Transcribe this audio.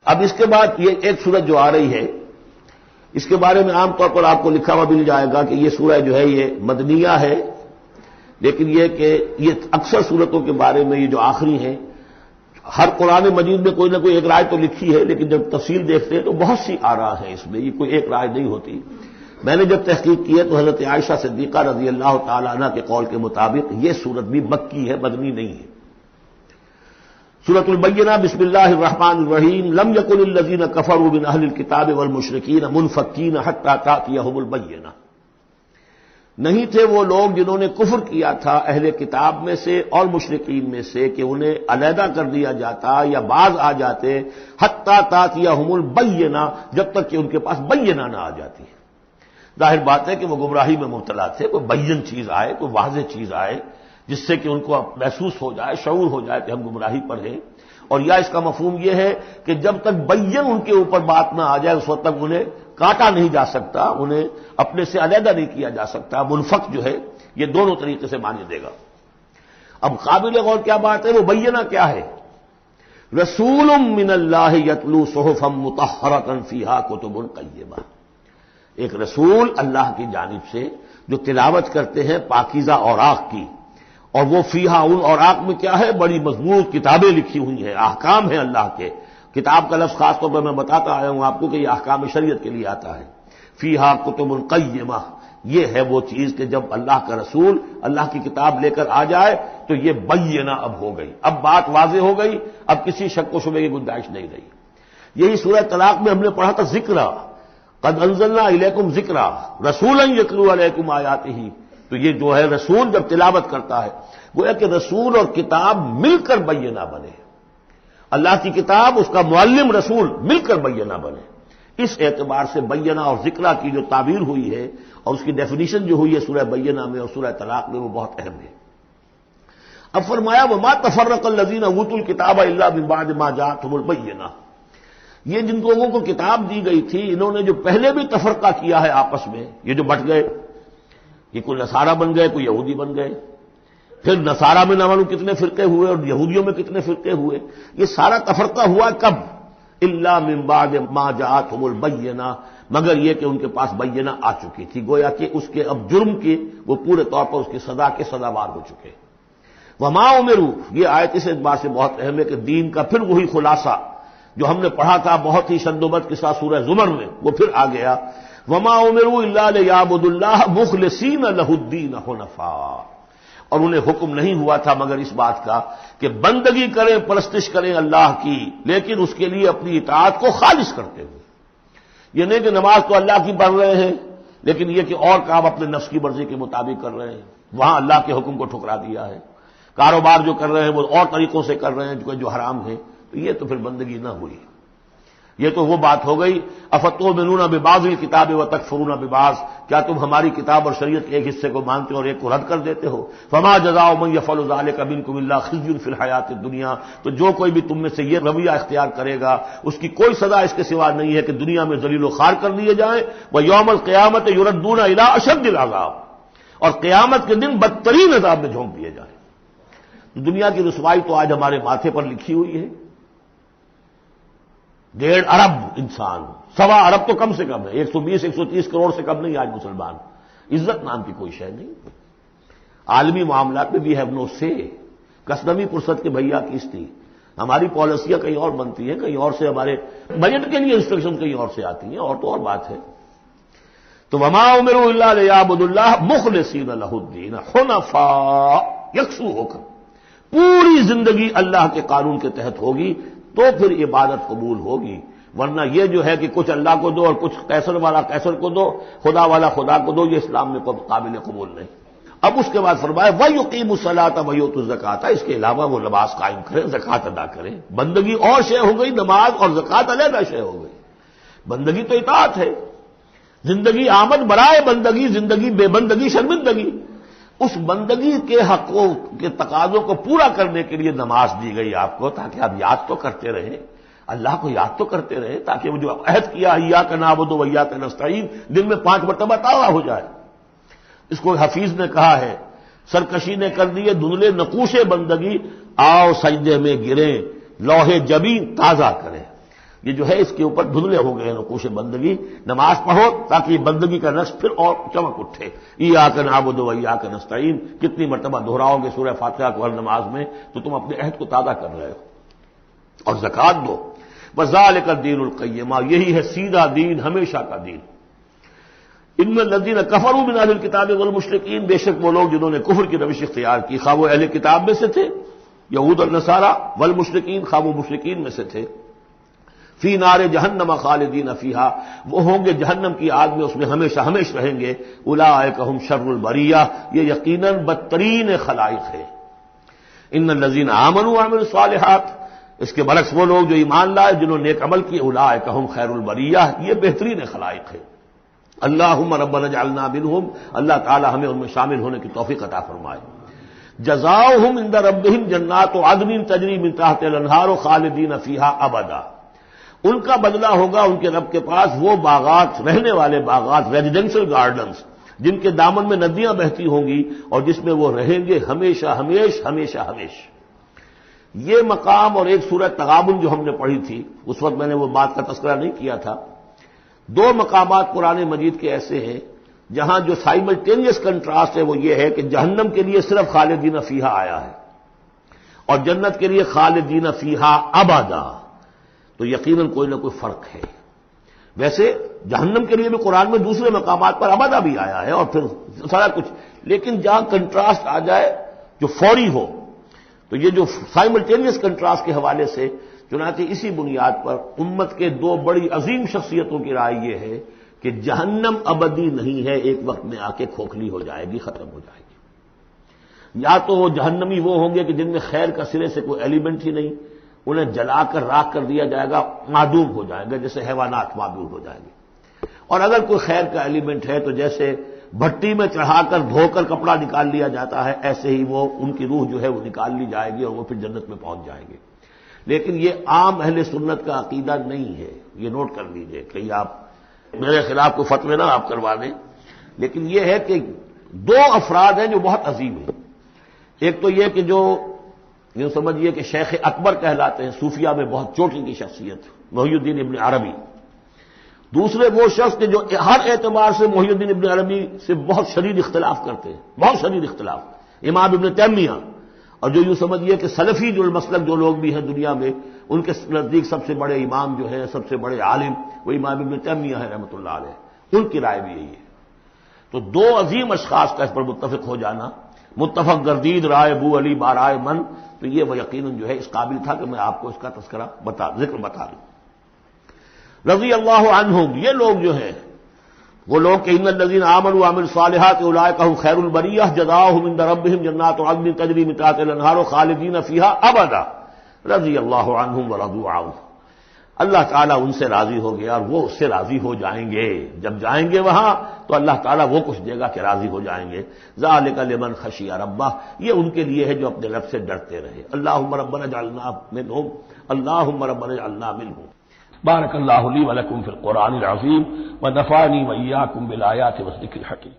اب اس کے بعد یہ ایک سورت جو آ رہی ہے، اس کے بارے میں عام طور پر آپ کو لکھا ہوا مل جائے گا کہ یہ سورہ جو ہے یہ مدنیہ ہے، لیکن یہ کہ یہ اکثر سورتوں کے بارے میں یہ جو آخری ہیں، ہر قرآن مجید میں کوئی نہ کوئی ایک رائے تو لکھی ہے، لیکن جب تفصیل دیکھتے ہیں تو بہت سی آراء ہیں اس میں، یہ کوئی ایک رائے نہیں ہوتی۔ میں نے جب تحقیق کی ہے تو حضرت عائشہ صدیقہ رضی اللہ تعالی عنہ کے قول کے مطابق یہ سورت بھی مکی ہے، مدنی نہیں ہے۔ سورۃ البینہ، بسم اللہ الرحمن الرحیم، لم یکن الذین کفروا من اہل الکتاب والمشرکین منفکین حتی تأتیہم البینہ، نہیں تھے وہ لوگ جنہوں نے کفر کیا تھا اہل کتاب میں سے اور مشرکین میں سے کہ انہیں علیحدہ کر دیا جاتا یا باز آ جاتے، حتی تأتیہم البینہ، جب تک کہ ان کے پاس بینہ نہ آ جاتی ہے۔ ظاہر بات ہے کہ وہ گمراہی میں مبتلا تھے، کوئی بین چیز آئے، کوئی واضح چیز آئے جس سے کہ ان کو محسوس ہو جائے، شعور ہو جائے کہ ہم گمراہی پر ہیں۔ اور یا اس کا مفہوم یہ ہے کہ جب تک بین ان کے اوپر بات نہ آ جائے اس وقت تک انہیں کاٹا نہیں جا سکتا، انہیں اپنے سے علیحدہ نہیں کیا جا سکتا۔ منفک جو ہے یہ دونوں طریقے سے معنی دے گا۔ اب قابل غور کیا بات ہے، وہ بینہ کیا ہے؟ رسول من اللہ یتلو صحفا مطہرۃ فیہا کتب قیمہ، ایک رسول اللہ کی جانب سے جو تلاوت کرتے ہیں پاکیزہ اوراق کی، اور وہ فیہا، ان اوراق میں کیا ہے؟ بڑی مضبوط کتابیں لکھی ہوئی ہیں، احکام ہیں اللہ کے۔ کتاب کا لفظ خاص طور پر میں بتاتا آیا ہوں آپ کو کہ یہ احکام شریعت کے لیے آتا ہے۔ فیہا کتب قیمہ، یہ ہے وہ چیز کہ جب اللہ کا رسول اللہ کی کتاب لے کر آ جائے تو یہ بینہ اب ہو گئی، اب بات واضح ہو گئی، اب کسی شک و شبے کی گنجائش نہیں رہی۔ یہی سورہ طلاق میں ہم نے پڑھا تھا ذکرہ، قد انزلنا الیکم ذکرا رسولا یتلو علیکم آیاتہ، تو یہ جو ہے رسول جب تلاوت کرتا ہے، گویا کہ رسول اور کتاب مل کر بینہ بنے، اللہ کی کتاب، اس کا معلم رسول مل کر بینہ بنے۔ اس اعتبار سے بینہ اور ذکرہ کی جو تعبیر ہوئی ہے اور اس کی ڈیفینیشن جو ہوئی ہے سورہ بینہ میں اور سورہ طلاق میں، وہ بہت اہم ہے۔ اب فرمایا وما تفرق الذین اوتوا الکتاب الا من بعد ما جاءتهم البینہ، یہ جن لوگوں کو کتاب دی گئی تھی انہوں نے جو پہلے بھی تفرقہ کیا ہے آپس میں، یہ جو بٹ گئے، یہ کوئی نصارہ بن گئے، کوئی یہودی بن گئے، پھر نصارہ میں نہ معلوم کتنے فرقے ہوئے اور یہودیوں میں کتنے فرقے ہوئے، یہ سارا تفرقہ ہوا کب؟ الا من بعد ما جاءتهم البینہ، مگر یہ کہ ان کے پاس بینہ آ چکی تھی، گویا کہ اس کے اب جرم کی وہ پورے طور پر اس کی سزا کے سزاوار ہو چکے۔ وما امروا، یہ آیت اس اعتبار سے بہت اہم ہے کہ دین کا پھر وہی خلاصہ جو ہم نے پڑھا تھا بہت ہی شدت کے ساتھ سورہ زمر میں، وہ پھر آ گیا۔ وما امروا الا لیعبدوا اللہ مخلصین لہ الدین حنفاء، اور انہیں حکم نہیں ہوا تھا مگر اس بات کا کہ بندگی کریں، پرستش کریں اللہ کی، لیکن اس کے لیے اپنی اطاعت کو خالص کرتے ہوئے۔ یہ نہیں کہ نماز تو اللہ کی پڑھ رہے ہیں لیکن یہ کہ اور کام اپنے نفس کی مرضی کے مطابق کر رہے ہیں، وہاں اللہ کے حکم کو ٹھکرا دیا ہے۔ کاروبار جو کر رہے ہیں وہ اور طریقوں سے کر رہے ہیں جو حرام ہے، تو یہ تو پھر بندگی نہ ہوئی۔ یہ تو وہ بات ہو گئی افتؤمنون ببعض الکتاب وتکفرون ببعض، کیا تم ہماری کتاب اور شریعت کے ایک حصے کو مانتے ہو اور ایک کو رد کر دیتے ہو؟ فما جزاء من یفعل ذلک منکم الا خزی فی الحیاۃ الدنیا، تو جو کوئی بھی تم میں سے یہ رویہ اختیار کرے گا اس کی کوئی سزا اس کے سوا نہیں ہے کہ دنیا میں ذلیل و خوار کر دیے جائیں، ویوم القیامۃ یردون الی اشد العذاب، اور قیامت کے دن بدترین عذاب میں جھونک دیے جائیں۔ دنیا کی رسوائی تو آج ہمارے ماتھے پر لکھی ہوئی ہے۔ 1.5 ارب انسان، 1.25 ارب تو کم سے کم ہے، 120-130 کروڑ سے کم نہیں آج مسلمان، عزت نام کی کوئی شے نہیں۔ عالمی معاملات میں بھی ہیو نو سے، کسنوی پرست کے بھیا کیس تھی، ہماری پالیسیاں کہیں اور بنتی ہیں، کہیں اور سے ہمارے بجٹ کے لیے انسٹرکشن کہیں اور سے آتی ہیں، اور تو اور بات ہے۔ تو وما امروا الا لیعبدوا اللہ مخلصین لہ الدین حنفاء، یکسو ہو کر پوری زندگی اللہ کے قانون کے تحت ہوگی تو پھر عبادت قبول ہوگی، ورنہ یہ جو ہے کہ کچھ اللہ کو دو اور کچھ قیصر والا قیصر کو دو، خدا والا خدا کو دو، یہ اسلام میں قابل قبول نہیں۔ اب اس کے بعد فرمایا وَيُقِيمُوا الصَّلَاةَ وَيُؤْتُوا الزَّكَاةَ، اس کے علاوہ وہ نماز قائم کریں، زکوٰۃ ادا کریں۔ بندگی اور شے ہو گئی، نماز اور زکوٰۃ علیحدہ شے ہو گئی۔ بندگی تو اطاعت ہے، زندگی آمد برائے بندگی، زندگی بے بندگی شرمندگی۔ اس بندگی کے حقوں کے تقاضوں کو پورا کرنے کے لیے نماز دی گئی آپ کو، تاکہ آپ یاد تو کرتے رہیں، اللہ کو یاد تو کرتے رہیں، تاکہ وہ جو عہد کیا ایاک نعبد و ایاک نستعین دن میں 5 مرتبہ تازہ ہو جائے۔ اس کو حفیظ نے کہا ہے، سرکشی نے کر دیے دھندلے نقوش بندگی، آؤ سجدے میں گریں، لوح جبین تازہ کریں۔ یہ جو ہے اس کے اوپر دھندلے ہو گئے ہیں نقوش بندگی. نماز پڑھو تاکہ یہ بندگی کا نقش پھر اور چمک اٹھے. ایاک نعبد و ایاک نستعین کتنی مرتبہ دہراؤ گے سورہ فاتحہ کو ہر نماز میں تو تم اپنے عہد کو تازہ کر رہے ہو. اور زکات دو. وذالک الدین القیمہ یہی ہے سیدھا دین ہمیشہ کا دین. ان الذین کفروا من اہل الکتاب والمشرکین بے شک وہ لوگ جنہوں نے کفر کی روش اختیار کی خواہ وہ اہل کتاب میں سے تھے یہود اور نصارہ والمشرکین خواہ وہ مشرکین میں سے تھے فی نار جہنم خالدین فیہا وہ ہوں گے جہنم کی آگ میں اس میں ہمیشہ ہمیشہ رہیں گے. اولئک ہم شر البریہ یہ یقیناً بدترین خلائق ہے. ان الذین آمنوا وعملوا الصالحات اس کے برعکس وہ لوگ جو ایمان لائے جنہوں نے نیک عمل کیے اولئک ہم خیر البریہ یہ بہترین خلائق ہے. اللہم ربنا اجعلنا منہم اللہ تعالی ہمیں ان میں شامل ہونے کی توفیق عطا فرمائے. جزاؤہم عند ربہم جنات عدن تجری من تحتہا الانہار خالدین فیہا ابدا ان کا بدلہ ہوگا ان کے رب کے پاس وہ باغات رہنے والے باغات ریزیڈینشل گارڈنز جن کے دامن میں ندیاں بہتی ہوں گی اور جس میں وہ رہیں گے ہمیشہ ہمیشہ ہمیشہ ہمیشہ. یہ مقام اور ایک سورہ تغابن جو ہم نے پڑھی تھی اس وقت میں نے وہ بات کا تذکرہ نہیں کیا تھا. دو مقامات قرآن مجید کے ایسے ہیں جہاں جو سائملٹینیس کنٹراسٹ ہے وہ یہ ہے کہ جہنم کے لیے صرف خالدین فیہا آیا ہے اور جنت کے لیے خالدین فیہا ابدا تو یقیناً کوئی نہ کوئی فرق ہے. ویسے جہنم کے لیے بھی قرآن میں دوسرے مقامات پر ابدا بھی آیا ہے اور پھر سارا کچھ لیکن جہاں کنٹراسٹ آ جائے جو فوری ہو تو یہ جو سائملٹینیس کنٹراسٹ کے حوالے سے چنانچہ اسی بنیاد پر امت کے دو بڑی عظیم شخصیتوں کی رائے یہ ہے کہ جہنم ابدی نہیں ہے ایک وقت میں آ کے کھوکھلی ہو جائے گی ختم ہو جائے گی. یا تو وہ جہنمی وہ ہوں گے کہ جن میں خیر کا سرے سے کوئی ایلیمنٹ ہی نہیں انہیں جلا کر راکھ کر دیا جائے گا معدوم ہو جائیں گے جیسے حیوانات معدوم ہو جائیں گے. اور اگر کوئی خیر کا ایلیمنٹ ہے تو جیسے بھٹی میں چڑھا کر دھو کر کپڑا نکال لیا جاتا ہے ایسے ہی وہ ان کی روح جو ہے وہ نکال لی جائے گی اور وہ پھر جنت میں پہنچ جائیں گے. لیکن یہ عام اہل سنت کا عقیدہ نہیں ہے یہ نوٹ کر لیجئے کہیں آپ میرے خلاف کوئی فتوی نہ آپ کروا دیں. لیکن یہ ہے کہ دو افراد ہیں جو بہت عظیم ہیں. ایک تو یہ کہ جو یوں سمجھیے کہ شیخ اکبر کہلاتے ہیں صوفیہ میں بہت چوٹی کی شخصیت محی الدین ابن عربی. دوسرے وہ شخص کہ جو ہر اعتبار سے محی الدین ابن عربی سے بہت شدید اختلاف کرتے ہیں بہت شدید اختلاف امام ابن تیمیہ. اور جو یوں سمجھیے کہ سلفی جو المسلک جو لوگ بھی ہیں دنیا میں ان کے نزدیک سب سے بڑے امام جو ہے سب سے بڑے عالم وہ امام ابن تیمیہ ہے رحمۃ اللہ علیہ. ان کی رائے بھی یہی ہے. تو دو عظیم اشخاص کا اس پر متفق ہو جانا متفق گردید رائے بو علی بارائے من تو یہ وہ یقیناً جو ہے اس قابل تھا کہ میں آپ کو اس کا تذکرہ ذکر بتا دوں. رضی اللہ عنہم یہ لوگ جو ہیں وہ لوگ کہ ان الذین آمنوا وعملوا الصالحات اولئک هم خیر البریہ جزاؤہم عند ربہم جنات عدن تجری من تحتہا الانہار خالدین فیہا ابدا رضی اللہ عنہم ورضوا عنہ اللہ تعالیٰ ان سے راضی ہو گیا اور وہ اس سے راضی ہو جائیں گے. جب جائیں گے وہاں تو اللہ تعالیٰ وہ کچھ دے گا کہ راضی ہو جائیں گے. ذالک لمن خشی ربہ یہ ان کے لیے ہے جو اپنے رب سے ڈرتے رہے. اللہم ربنا اجعلنا منہم اللہم ربنا اجعلنا منہم. بارک اللہ لی ولکم فی القرآن العظیم ونفعنی وإیاکم بالآیات والذکر الحکیم.